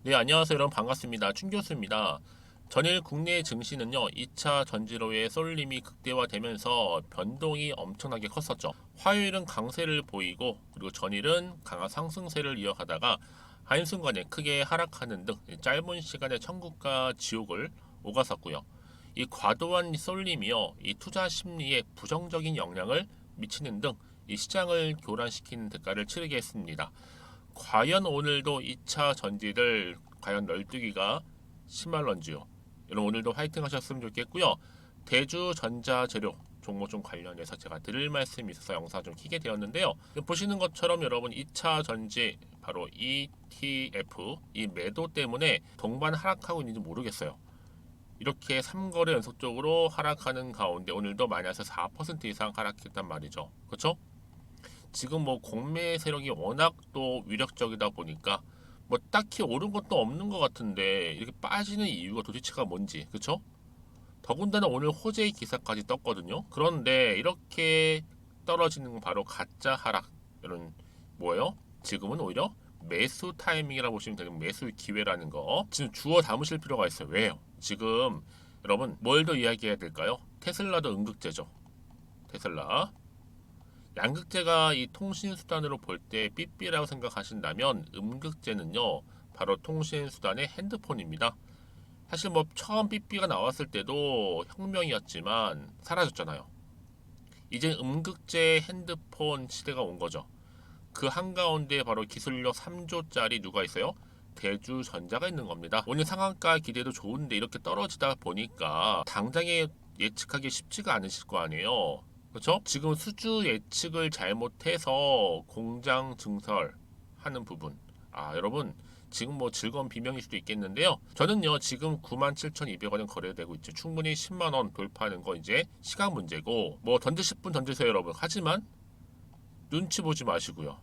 네, 안녕하세요. 여러분 반갑습니다. 춘 교수입니다. 전일 국내 증시는요, 2차 전지로의 쏠림이 극대화되면서 변동이 엄청나게 컸었죠. 화요일은 강세를 보이고, 그리고 전일은 강한 상승세를 이어가다가 한순간에 크게 하락하는 등 짧은 시간에 천국과 지옥을 오갔었고요. 이 과도한 쏠림이요, 이 투자 심리에 부정적인 영향을 미치는 등 이 시장을 교란시키는 대가를 치르게 했습니다. 과연 오늘도 2차 전지를 과연 널뛰기가 심할런지요. 여러분 오늘도 화이팅 하셨으면 좋겠고요. 대주전자재료 종목 좀 관련해서 제가 드릴 말씀이 있어서 영상 좀 키게 되었는데요. 보시는 것처럼 여러분 2차 전지 바로 ETF 이 매도 때문에 동반 하락하고 있는지 모르겠어요. 이렇게 3거래 연속적으로 하락하는 가운데 오늘도 마이너스 4% 이상 하락했단 말이죠. 그렇죠? 지금 뭐 공매 세력이 워낙 또 위력적이다 보니까 뭐 딱히 오른 것도 없는 것 같은데 이렇게 빠지는 이유가 도대체가 뭔지, 그쵸? 더군다나 오늘 호재의 기사까지 떴거든요. 그런데 이렇게 떨어지는 건 바로 가짜 하락. 이런 뭐예요? 지금은 오히려 매수 타이밍이라고 보시면 되는 매수 기회라는 거. 지금 주워 담으실 필요가 있어요. 왜요? 지금 여러분 뭘 더 이야기해야 될까요? 테슬라도 음극재죠. 테슬라. 양극재가 이 통신 수단으로 볼 때 삐삐라고 생각하신다면 음극재는요 바로 통신 수단의 핸드폰입니다. 사실 뭐 처음 삐삐가 나왔을 때도 혁명이었지만 사라졌잖아요. 이제 음극재 핸드폰 시대가 온 거죠. 그 한가운데 바로 기술력 3조짜리 누가 있어요? 대주전자가 있는 겁니다. 오늘 상한가 기대도 좋은데 이렇게 떨어지다 보니까 당장에 예측하기 쉽지가 않으실 거 아니에요. 그렇죠? 지금 수주 예측을 잘못해서 공장 증설하는 부분. 여러분 지금 뭐 즐거운 비명일 수도 있겠는데요. 저는요 지금 97,200원은 거래되고 있죠. 충분히 10만 원 돌파하는 거 이제 시간 문제고 뭐 던지실 분 던지세요 여러분. 하지만 눈치 보지 마시고요.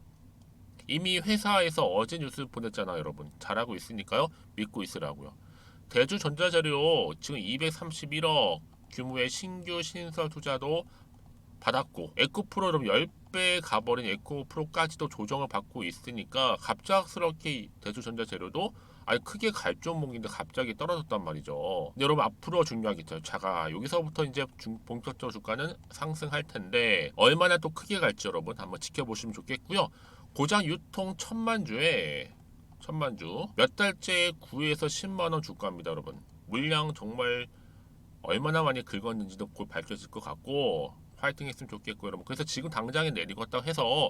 이미 회사에서 어제 뉴스 보냈잖아요 여러분. 잘하고 있으니까요. 믿고 있으라고요. 대주전자재료 지금 231억 규모의 신규 신설 투자도 받았고 에코프로 여러분 10배 가버린 에코프로까지도 조정을 받고 있으니까 갑작스럽게 대주전자재료도 아니 크게 갈 종목인데 갑자기 떨어졌단 말이죠. 근데 여러분 앞으로 중요한 게 있죠. 자가 여기서부터 이제 본격적으로 주가는 상승할 텐데 얼마나 또 크게 갈지 여러분 한번 지켜보시면 좋겠고요. 고장 유통 천만주 몇 달째 9에서 10만 원 주가입니다 여러분. 물량 정말 얼마나 많이 긁었는지도 곧 밝혀질 것 같고 파이팅 했으면 좋겠고 여러분. 그래서 지금 당장에 내리겠다고 해서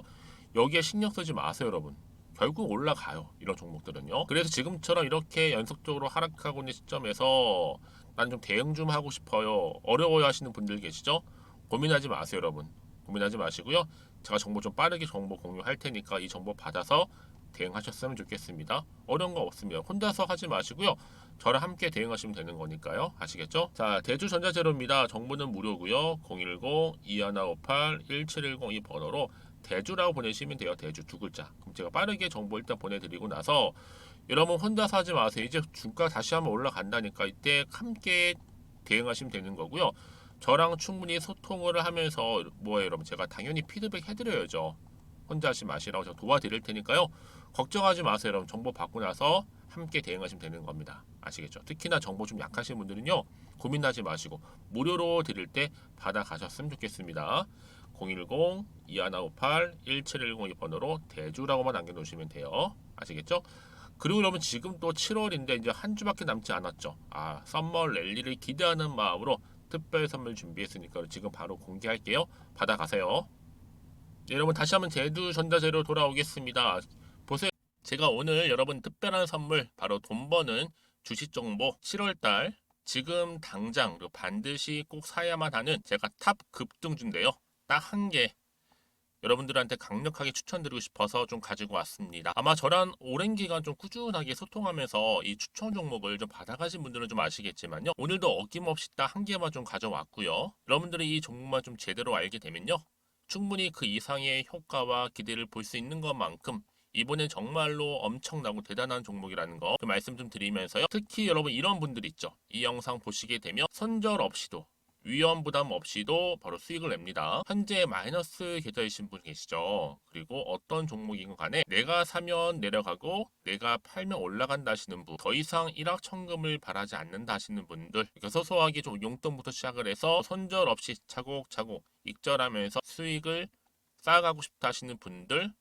여기에 신경 쓰지 마세요 여러분. 결국 올라가요 이런 종목들은요. 그래서 지금처럼 이렇게 연속적으로 하락하고 있는 시점에서 난 좀 대응 좀 하고 싶어요 어려워요 하시는 분들 계시죠? 고민하지 마세요 여러분. 고민하지 마시고요. 제가 정보 좀 빠르게 정보 공유할 테니까 이 정보 받아서 대응하셨으면 좋겠습니다. 어려운 거 없습니다. 혼자서 하지 마시고요. 저랑 함께 대응하시면 되는 거니까요. 아시겠죠? 자, 대주전자재료입니다. 정보는 무료고요. 010-2158-1710 이 번호로 대주라고 보내시면 돼요. 대주 두 글자. 그럼 제가 빠르게 정보 일단 보내드리고 나서 여러분 혼자서 하지 마세요. 이제 주가 다시 한번 올라간다니까 이때 함께 대응하시면 되는 거고요. 저랑 충분히 소통을 하면서 뭐예요 여러분 제가 당연히 피드백 해드려야죠. 혼자 하지 마시라고 제가 도와드릴 테니까요. 걱정하지 마세요 여러분. 정보 받고 나서 함께 대응하시면 되는 겁니다. 아시겠죠? 특히나 정보 좀 약하신 분들은요. 고민하지 마시고 무료로 드릴 때 받아가셨으면 좋겠습니다. 010-2158-1710 이 번호로 대주라고만 남겨놓으시면 돼요. 아시겠죠? 그리고 여러분 지금 또 7월인데 이제 한 주밖에 남지 않았죠. 썸머 랠리를 기대하는 마음으로 특별 선물 준비했으니까 지금 바로 공개할게요. 받아가세요. 네, 여러분 다시 한번 대두전자재료 돌아오겠습니다. 보세요. 제가 오늘 여러분 특별한 선물 바로 돈 버는 주식 정보 7월달 지금 당장 반드시 꼭 사야만 하는 제가 탑 급등주인데요. 딱 한 개 여러분들한테 강력하게 추천드리고 싶어서 좀 가지고 왔습니다. 아마 저랑 오랜 기간 좀 꾸준하게 소통하면서 이 추천 종목을 좀 받아가신 분들은 좀 아시겠지만요. 오늘도 어김없이 딱 한 개만 좀 가져왔고요. 여러분들이 이 종목만 좀 제대로 알게 되면요. 충분히 그 이상의 효과와 기대를 볼 수 있는 것만큼 이번엔 정말로 엄청나고 대단한 종목이라는 거 그 말씀 좀 드리면서요. 특히 여러분 이런 분들 있죠. 이 영상 보시게 되면 손절 없이도 위험 부담 없이도 바로 수익을 냅니다. 현재 마이너스 계좌이신 분 계시죠? 그리고 어떤 종목이건 간에 내가 사면 내려가고 내가 팔면 올라간다 하시는 분, 더 이상 일확천금을 바라지 않는다 하시는 분들, 이렇게 소소하게 좀 용돈부터 시작을 해서 손절 없이 차곡차곡 익절하면서 수익을 쌓아가고 싶다 하시는 분들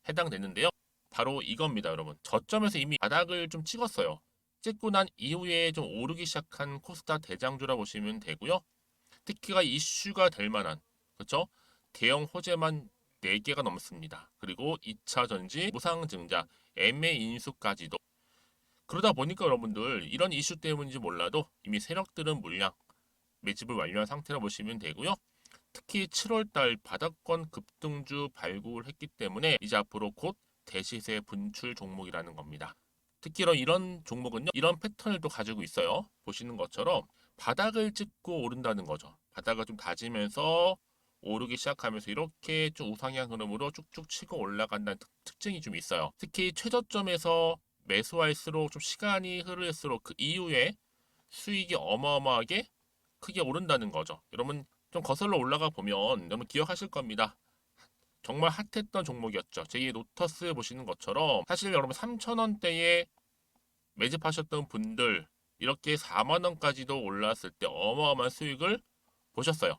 해당되는데요. 바로 이겁니다, 여러분. 저점에서 이미 바닥을 좀 찍었어요. 찍고 난 이후에 좀 오르기 시작한 코스닥 대장주라 보시면 되고요. 특히가 이슈가 될 만한, 그렇죠? 대형 호재만 4개가 넘습니다. 그리고 2차 전지, 무상증자, 애매 인수까지도. 그러다 보니까 여러분들 이런 이슈 때문인지 몰라도 이미 세력들은 물량 매집을 완료한 상태라 보시면 되고요. 특히 7월달 바닥권 급등주 발굴을 했기 때문에 이제 앞으로 곧 대시세 분출 종목이라는 겁니다. 특히 이런 종목은요, 이런 패턴을 또 가지고 있어요. 보시는 것처럼 바닥을 찍고 오른다는 거죠. 바닥을 좀 다지면서 오르기 시작하면서 이렇게 좀 우상향 흐름으로 쭉쭉 치고 올라간다는 특징이 좀 있어요. 특히 최저점에서 매수할수록 좀 시간이 흐를수록 그 이후에 수익이 어마어마하게 크게 오른다는 거죠. 여러분 좀 거슬러 올라가 보면 여러분 기억하실 겁니다. 정말 핫했던 종목이었죠. 제2의 노터스 보시는 것처럼 사실 여러분 3,000원대에 매집하셨던 분들 이렇게 4만 원까지도 올랐을 때 어마어마한 수익을 보셨어요.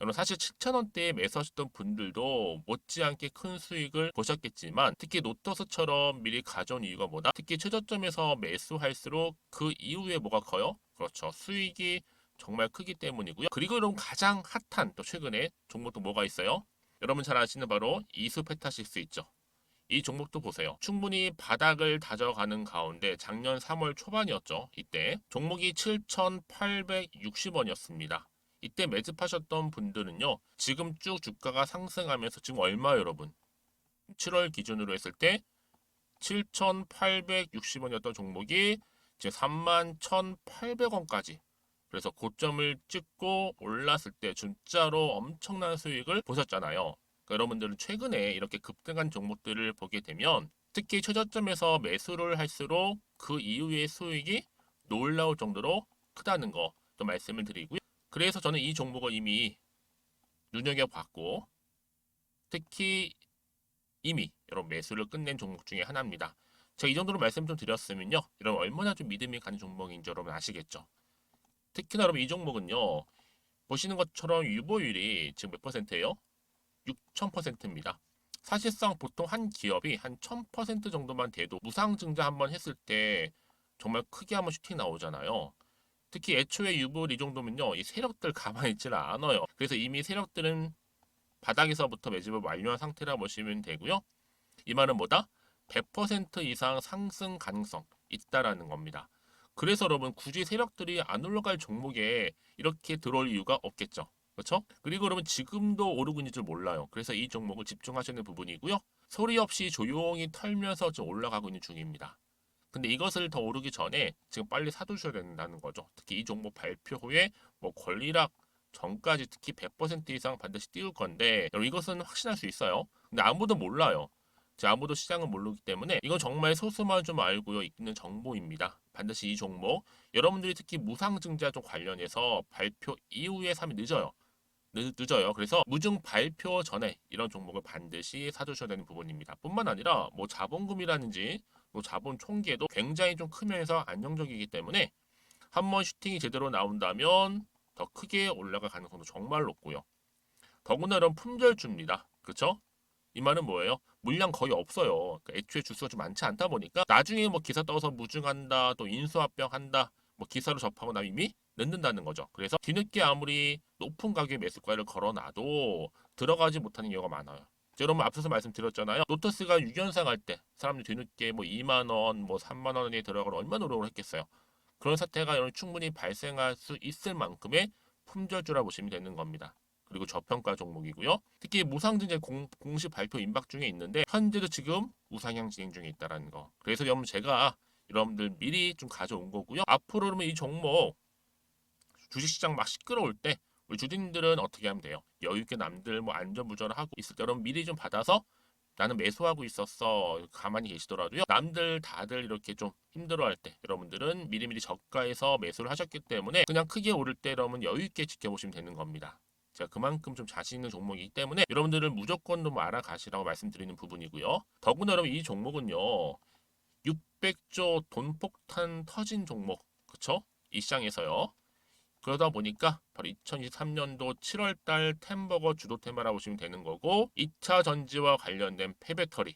여러분 사실 7,000원대에 매수하셨던 분들도 못지않게 큰 수익을 보셨겠지만 특히 노터스처럼 미리 가져온 이유가 뭐다? 특히 최저점에서 매수할수록 그 이후에 뭐가 커요? 그렇죠. 수익이 정말 크기 때문이고요. 그리고 여러분 가장 핫한 또 최근에 종목도 뭐가 있어요? 여러분 잘 아시는 바로 이수페타시스 있죠. 이 종목도 보세요. 충분히 바닥을 다져가는 가운데 작년 3월 초반이었죠. 이때 종목이 7,860원이었습니다. 이때 매집하셨던 분들은요. 지금 쭉 주가가 상승하면서 지금 얼마 여러분? 7월 기준으로 했을 때 7,860원이었던 종목이 이제 31,800원까지 그래서 고점을 찍고 올랐을 때 진짜로 엄청난 수익을 보셨잖아요. 그러니까 여러분들은 최근에 이렇게 급등한 종목들을 보게 되면 특히 최저점에서 매수를 할수록 그 이후의 수익이 놀라울 정도로 크다는 거 또 말씀을 드리고요. 그래서 저는 이 종목을 이미 눈여겨봤고 특히 이미 여러분 매수를 끝낸 종목 중에 하나입니다. 제가 이 정도로 말씀 좀 드렸으면요. 여러분 얼마나 좀 믿음이 가는 종목인지 여러분 아시겠죠? 특히나 여러분 이 종목은요. 보시는 것처럼 유보율이 지금 몇 퍼센트예요? 6,000%입니다. 사실상 보통 한 기업이 한 1,000% 정도만 돼도 무상증자 한번 했을 때 정말 크게 한번 슈팅 나오잖아요. 특히 애초에 유보율 이 정도면요. 이 세력들 가만히 있지를 않아요. 그래서 이미 세력들은 바닥에서부터 매집을 완료한 상태라 보시면 되고요. 이 말은 뭐다? 100% 이상 상승 가능성 있다라는 겁니다. 그래서 여러분 굳이 세력들이 안 올라갈 종목에 이렇게 들어올 이유가 없겠죠. 그렇죠? 그리고 여러분 지금도 오르고 있는 줄 몰라요. 그래서 이 종목을 집중하시는 부분이고요. 소리 없이 조용히 털면서 좀 올라가고 있는 중입니다. 근데 이것을 더 오르기 전에 지금 빨리 사두셔야 된다는 거죠. 특히 이 종목 발표 후에 뭐 권리락 전까지 특히 100% 이상 반드시 띄울 건데 여러분 이것은 확신할 수 있어요. 근데 아무도 몰라요. 아무도 시장을 모르기 때문에 이건 정말 소수만 좀 알고 있는 정보입니다. 반드시 이 종목 여러분들이 특히 무상증자 좀 관련해서 발표 이후에 사면 늦어요. 늦어요. 그래서 무증 발표 전에 이런 종목을 반드시 사두셔야 되는 부분입니다. 뿐만 아니라 뭐 자본금이라든지 뭐 자본 총계도 굉장히 좀 크면서 안정적이기 때문에 한번 슈팅이 제대로 나온다면 더 크게 올라갈 가능성도 정말 높고요. 더구나 이런 품절주입니다. 그렇죠? 이 말은 뭐예요? 물량 거의 없어요. 그러니까 애초에 주수가 좀 많지 않다 보니까 나중에 뭐 기사 떠서 무증한다, 또 인수합병한다, 뭐 기사로 접하고 나면 이미 늦는다는 거죠. 그래서 뒤늦게 아무리 높은 가격의 매수가를 걸어놔도 들어가지 못하는 경우가 많아요. 여러분 앞서서 말씀드렸잖아요. 노터스가 6연상 할 때 사람들이 뒤늦게 뭐 2만 원, 뭐 3만 원에 들어가고 얼마나 노력을 했겠어요. 그런 사태가 충분히 발생할 수 있을 만큼의 품절주라 보시면 되는 겁니다. 그리고 저평가 종목이고요. 특히 무상증자 공식 발표 임박 중에 있는데 현재도 지금 우상향 진행 중에 있다는 거. 그래서 여러분 제가 여러분들 미리 좀 가져온 거고요. 앞으로 그러면 이 종목 주식시장 막 시끄러울 때 우리 주주님들은 어떻게 하면 돼요? 여유 있게 남들 뭐 안전부전을 하고 있을 때 여러분 미리 좀 받아서 나는 매수하고 있었어. 가만히 계시더라도요. 남들 다들 이렇게 좀 힘들어할 때 여러분들은 미리미리 저가에서 매수를 하셨기 때문에 그냥 크게 오를 때 여러분 여유 있게 지켜보시면 되는 겁니다. 제가 그만큼 좀 자신 있는 종목이기 때문에 여러분들은 무조건 좀 알아가시라고 말씀드리는 부분이고요. 더구나 여러분 이 종목은요. 600조 돈폭탄 터진 종목. 그쵸? 이 시장에서요. 그러다 보니까 바로 2023년도 7월달 템버거 주도 테마라고 보시면 되는 거고 2차 전지와 관련된 폐배터리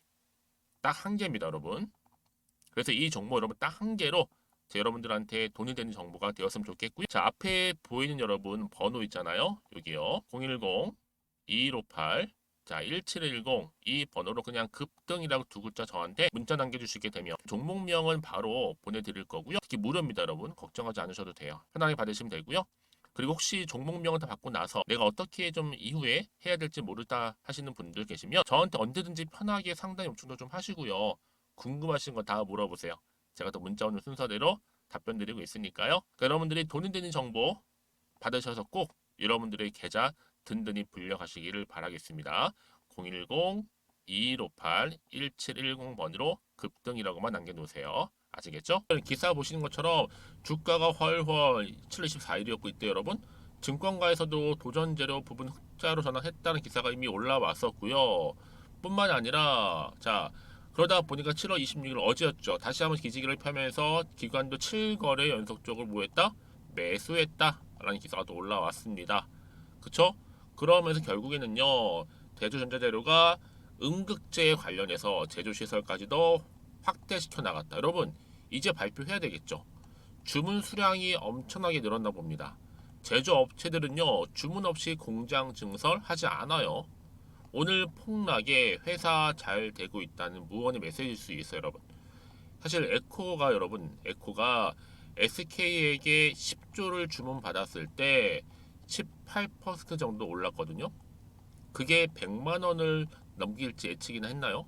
딱 한 개입니다, 여러분. 그래서 이 정보 여러분 딱 한 개로 여러분들한테 돈이 되는 정보가 되었으면 좋겠고요. 자, 앞에 보이는 여러분 번호 있잖아요. 여기요. 010-2158 자, 1710 이 번호로 그냥 급등이라고 두 글자 저한테 문자 남겨주시게 되면 종목명은 바로 보내드릴 거고요. 특히 무료입니다, 여러분. 걱정하지 않으셔도 돼요. 편하게 받으시면 되고요. 그리고 혹시 종목명을 다 받고 나서 내가 어떻게 좀 이후에 해야 될지 모르다 하시는 분들 계시면 저한테 언제든지 편하게 상담 요청도 좀 하시고요. 궁금하신 거 다 물어보세요. 제가 또 문자 오는 순서대로 답변 드리고 있으니까요. 그러니까 여러분들이 돈이 되는 정보 받으셔서 꼭 여러분들의 계좌 든든히 불려가시기를 바라겠습니다. 010-2158-1710번으로 급등이라고만 남겨놓으세요. 아시겠죠? 기사 보시는 것처럼 주가가 훨훨 7월 24일이었고 이때 여러분 증권가에서도 도전 재료 부분 흑자로 전환했다는 기사가 이미 올라왔었고요. 뿐만 아니라 자 그러다 보니까 7월 26일 어제였죠. 다시 한번 기지개를 펴면서 기관도 7거래 연속적으로 뭐했다? 매수했다 라는 기사가 또 올라왔습니다. 그쵸? 그러면서 결국에는요 대주전자재료가 응급제에 관련해서 제조시설까지도 확대시켜 나갔다. 여러분 이제 발표해야 되겠죠. 주문 수량이 엄청나게 늘었나 봅니다. 제조업체들은요 주문 없이 공장 증설하지 않아요. 오늘 폭락에 회사 잘 되고 있다는 무언의 메시지일 수 있어요, 여러분. 사실 에코가 SK에게 10조를 주문 받았을 때 18% 정도 올랐거든요. 그게 100만 원을 넘길지 예측이나 했나요?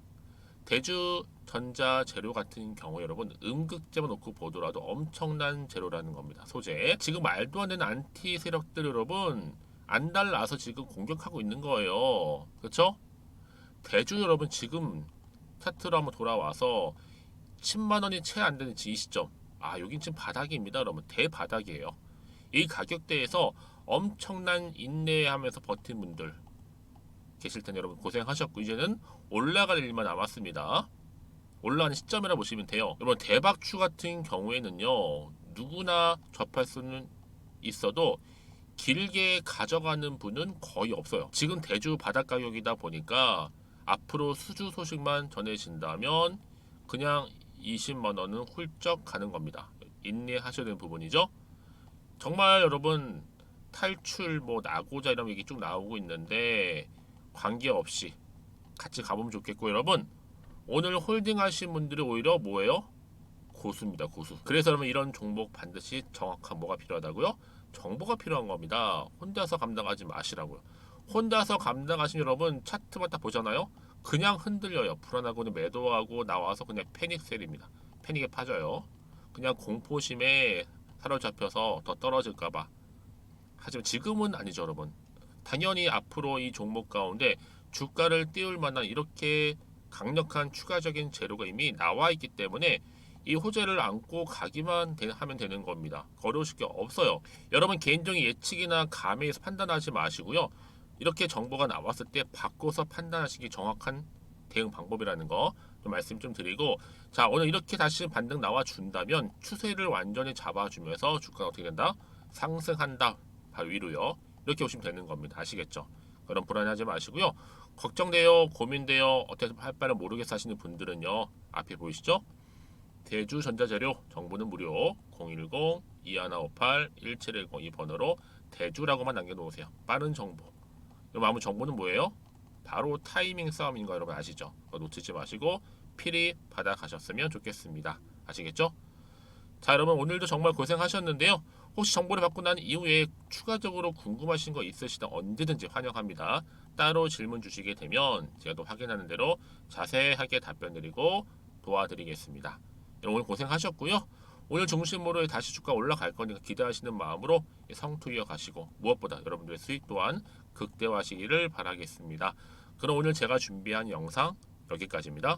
대주 전자 재료 같은 경우 여러분 음극재만 놓고 보더라도 엄청난 재료라는 겁니다. 소재. 지금 말도 안 되는 안티 세력들 여러분 안 달라서 지금 공격하고 있는 거예요. 그렇죠? 대주 여러분 지금 차트로 한번 돌아와서 10만 원이 채 안 되는 이 시점. 아, 여긴 지금 바닥입니다, 여러분. 대바닥이에요. 이 가격대에서 엄청난 인내하면서 버틴 분들 계실 텐데 여러분 고생하셨고 이제는 올라갈 일만 남았습니다. 올라가는 시점이라 보시면 돼요. 여러분 대박추 같은 경우에는요 누구나 접할 수는 있어도 길게 가져가는 분은 거의 없어요. 지금 대주 바닥 가격이다 보니까 앞으로 수주 소식만 전해진다면 그냥 20만 원은 훌쩍 가는 겁니다. 인내하셔야 되는 부분이죠. 정말 여러분 탈출 뭐 나고자 이런 얘기 쭉 나오고 있는데 관계없이 같이 가보면 좋겠고 여러분 오늘 홀딩 하신 분들이 오히려 뭐예요? 고수입니다, 고수. 그래서 여러분 이런 종목 반드시 정확한 뭐가 필요하다고요? 정보가 필요한 겁니다. 혼자서 감당하지 마시라고요. 혼자서 감당하신 여러분 차트만 딱 보잖아요. 그냥 흔들려요. 불안하고는 매도하고 나와서 그냥 패닉셀입니다. 패닉에 빠져요. 그냥 공포심에 사로잡혀서 더 떨어질까봐. 하지만 지금은 아니죠, 여러분. 당연히 앞으로 이 종목 가운데 주가를 띄울 만한 이렇게 강력한 추가적인 재료가 이미 나와 있기 때문에 이 호재를 안고 가기만 하면 되는 겁니다. 어려우실 게 없어요. 여러분 개인적인 예측이나 감에서 판단하지 마시고요. 이렇게 정보가 나왔을 때 바꿔서 판단하시기 정확한 대응 방법이라는 거 좀 말씀 좀 드리고 자 오늘 이렇게 다시 반등 나와 준다면 추세를 완전히 잡아주면서 주가가 어떻게 된다? 상승한다. 바로 위로요. 이렇게 보시면 되는 겁니다. 아시겠죠? 그럼 불안하지 마시고요. 걱정돼요, 고민돼요, 어떻게 할 바를 모르겠어 하시는 분들은요. 앞에 보이시죠? 대주전자재료 정보는 무료 010-2158-1710 이 번호로 대주라고만 남겨놓으세요. 빠른 정보. 그럼 아무 정보는 뭐예요? 바로 타이밍 싸움인 거 여러분 아시죠? 놓치지 마시고 필히 받아가셨으면 좋겠습니다. 아시겠죠? 자 여러분 오늘도 정말 고생하셨는데요. 혹시 정보를 받고 난 이후에 추가적으로 궁금하신 거 있으시다 언제든지 환영합니다. 따로 질문 주시게 되면 제가 또 확인하는 대로 자세하게 답변 드리고 도와드리겠습니다. 오늘 고생하셨고요. 오늘 중심으로 다시 주가 올라갈 거니까 기대하시는 마음으로 성투 이어가시고 무엇보다 여러분들의 수익 또한 극대화하시기를 바라겠습니다. 그럼 오늘 제가 준비한 영상 여기까지입니다.